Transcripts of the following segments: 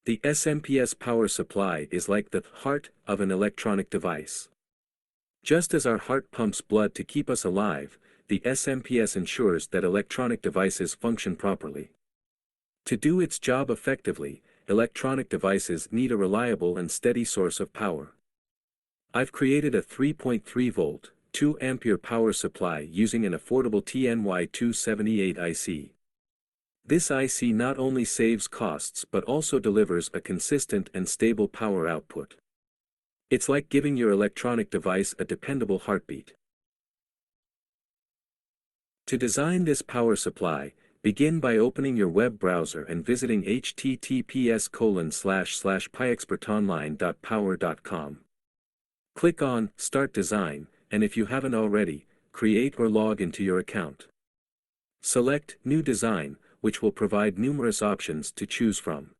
The SMPS power supply is like the heart of an electronic device. Just as our heart pumps blood to keep us alive, the SMPS ensures that electronic devices function properly. To do its job effectively, electronic devices need a reliable and steady source of power. I've created a 3.3 volt, 2 ampere power supply using an affordable TNY278 IC. This IC not only saves costs but also delivers a consistent and stable power output. It's like giving your electronic device a dependable heartbeat. To design this power supply, begin by opening your web browser and visiting https://pyexpertonline.power.com. Click on Start Design, and if you haven't already, create or log into your account. Select New Design, which will provide numerous options to choose from.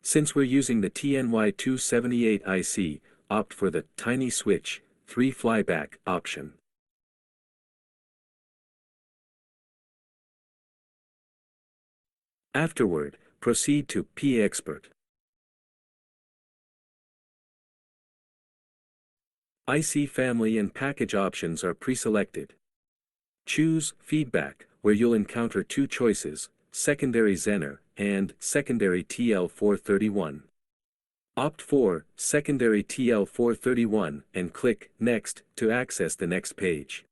Since we're using the TNY278 IC, opt for the Tiny Switch, 3 Flyback option. Afterward, proceed to P-Expert. IC family and package options are pre-selected. Choose Feedback, where you'll encounter two choices, Secondary Zener and Secondary TL431. Opt for Secondary TL431 and click Next to access the next page.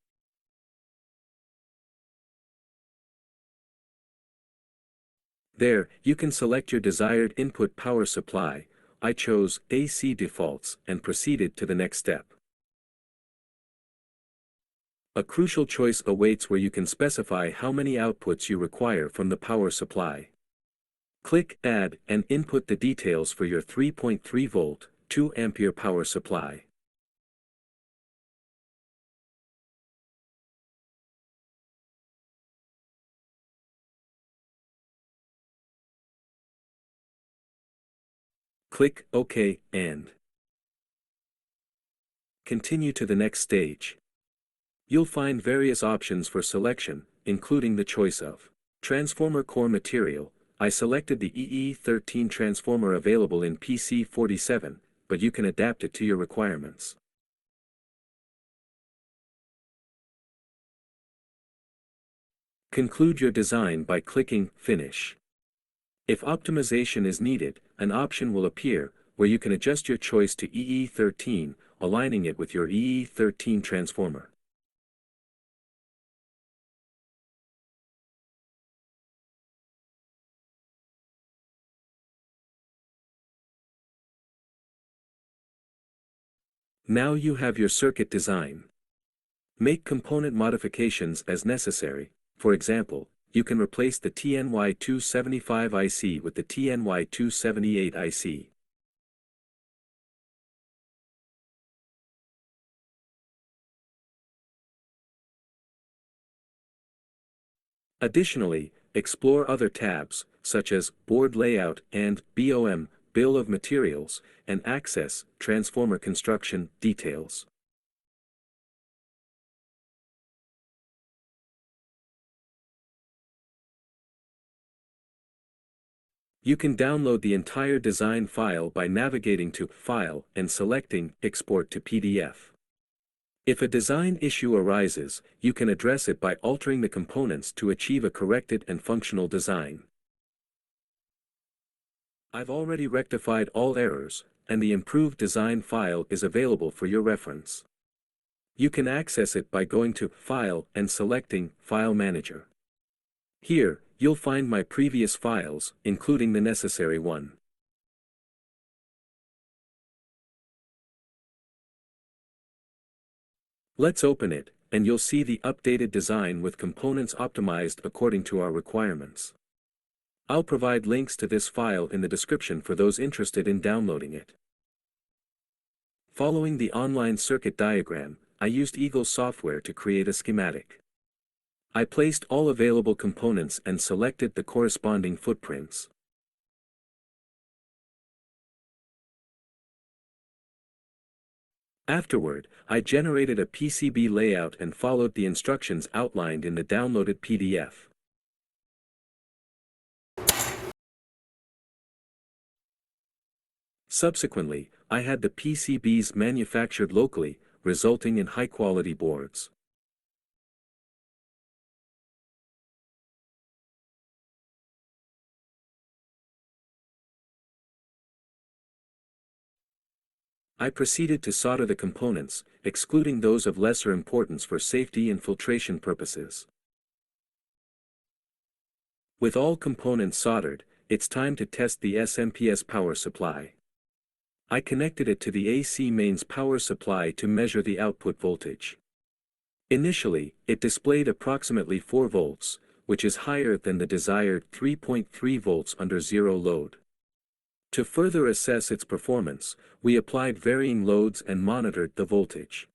There, you can select your desired input power supply. I chose AC defaults and proceeded to the next step. A crucial choice awaits where you can specify how many outputs you require from the power supply. Click Add and input the details for your 3.3 volt, 2 ampere power supply. Click OK and continue to the next stage. You'll find various options for selection, including the choice of transformer core material. I selected the EE13 transformer available in PC47, but you can adapt it to your requirements. Conclude your design by clicking Finish. If optimization is needed, an option will appear where you can adjust your choice to EE13, aligning it with your EE13 transformer. Now you have your circuit design. Make component modifications as necessary. For example, you can replace the TNY275 IC with the TNY278 IC. Additionally, explore other tabs, such as Board Layout and BOM, Bill of Materials, and access Transformer Construction Details. You can download the entire design file by navigating to File and selecting Export to PDF. If a design issue arises, you can address it by altering the components to achieve a corrected and functional design. I've already rectified all errors, and the improved design file is available for your reference. You can access it by going to File and selecting File Manager. Here, you'll find my previous files, including the necessary one. Let's open it, and you'll see the updated design with components optimized according to our requirements. I'll provide links to this file in the description for those interested in downloading it. Following the online circuit diagram, I used Eagle software to create a schematic. I placed all available components and selected the corresponding footprints. Afterward, I generated a PCB layout and followed the instructions outlined in the downloaded PDF. Subsequently, I had the PCBs manufactured locally, resulting in high-quality boards. I proceeded to solder the components, excluding those of lesser importance for safety and filtration purposes. With all components soldered, it's time to test the SMPS power supply. I connected it to the AC mains power supply to measure the output voltage. Initially, it displayed approximately 4 volts, which is higher than the desired 3.3 volts under zero load. To further assess its performance, we applied varying loads and monitored the voltage.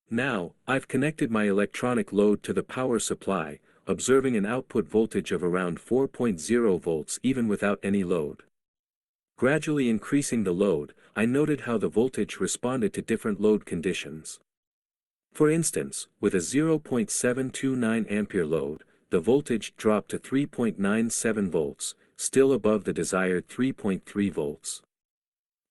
Now, I've connected my electronic load to the power supply, observing an output voltage of around 4.0 volts even without any load. Gradually increasing the load, I noted how the voltage responded to different load conditions. For instance, with a 0.729 ampere load, the voltage dropped to 3.97 volts, still above the desired 3.3 volts.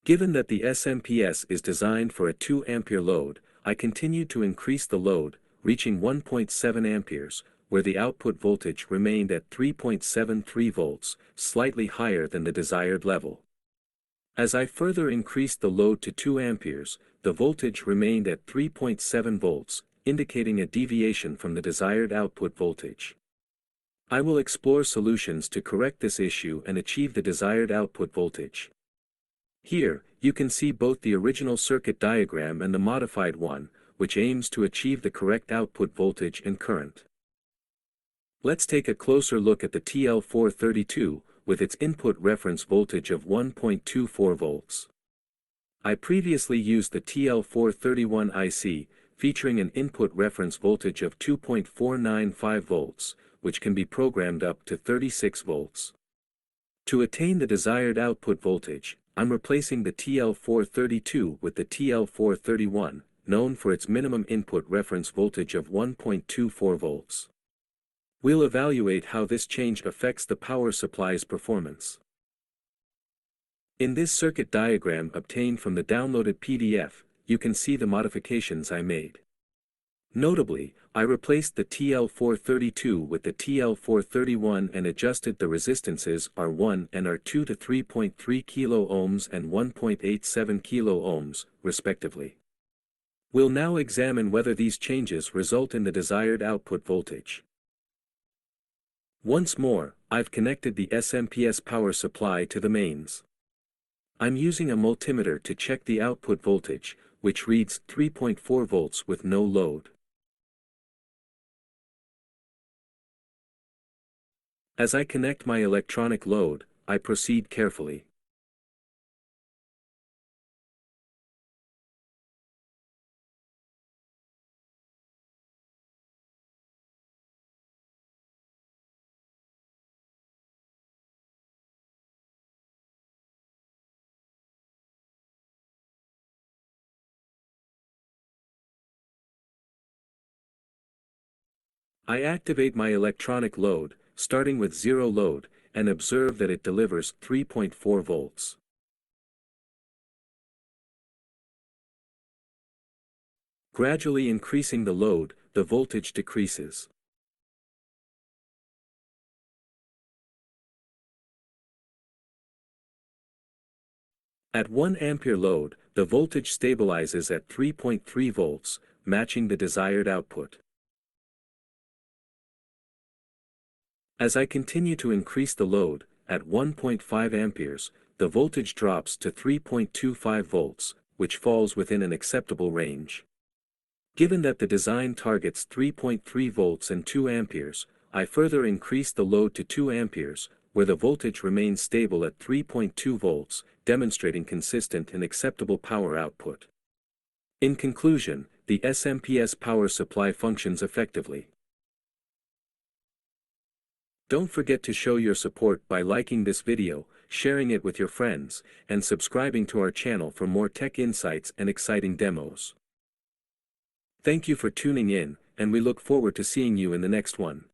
Given that the SMPS is designed for a 2 ampere load, I continued to increase the load, reaching 1.7 amperes, where the output voltage remained at 3.73 volts, slightly higher than the desired level. As I further increased the load to 2 amperes, the voltage remained at 3.7 volts, indicating a deviation from the desired output voltage. I will explore solutions to correct this issue and achieve the desired output voltage. Here, you can see both the original circuit diagram and the modified one, which aims to achieve the correct output voltage and current. Let's take a closer look at the TL432, with its input reference voltage of 1.24 volts. I previously used the TL431 IC, featuring an input reference voltage of 2.495 volts, which can be programmed up to 36 volts. To attain the desired output voltage, I'm replacing the TL432 with the TL431, known for its minimum input reference voltage of 1.24 volts. We'll evaluate how this change affects the power supply's performance. In this circuit diagram obtained from the downloaded PDF, you can see the modifications I made. Notably, I replaced the TL432 with the TL431 and adjusted the resistances R1 and R2 to 3.3 kilo ohms and 1.87 kilo ohms, respectively. We'll now examine whether these changes result in the desired output voltage. Once more, I've connected the SMPS power supply to the mains. I'm using a multimeter to check the output voltage, which reads 3.4 volts with no load. As I connect my electronic load, I proceed carefully. I activate my electronic load, starting with zero load, and observe that it delivers 3.4 volts. Gradually increasing the load, the voltage decreases. At 1 ampere load, the voltage stabilizes at 3.3 volts, matching the desired output. As I continue to increase the load, at 1.5 amperes, the voltage drops to 3.25 volts, which falls within an acceptable range. Given that the design targets 3.3 volts and 2 amperes, I further increase the load to 2 amperes, where the voltage remains stable at 3.2 volts, demonstrating consistent and acceptable power output. In conclusion, the SMPS power supply functions effectively. Don't forget to show your support by liking this video, sharing it with your friends, and subscribing to our channel for more tech insights and exciting demos. Thank you for tuning in, and we look forward to seeing you in the next one.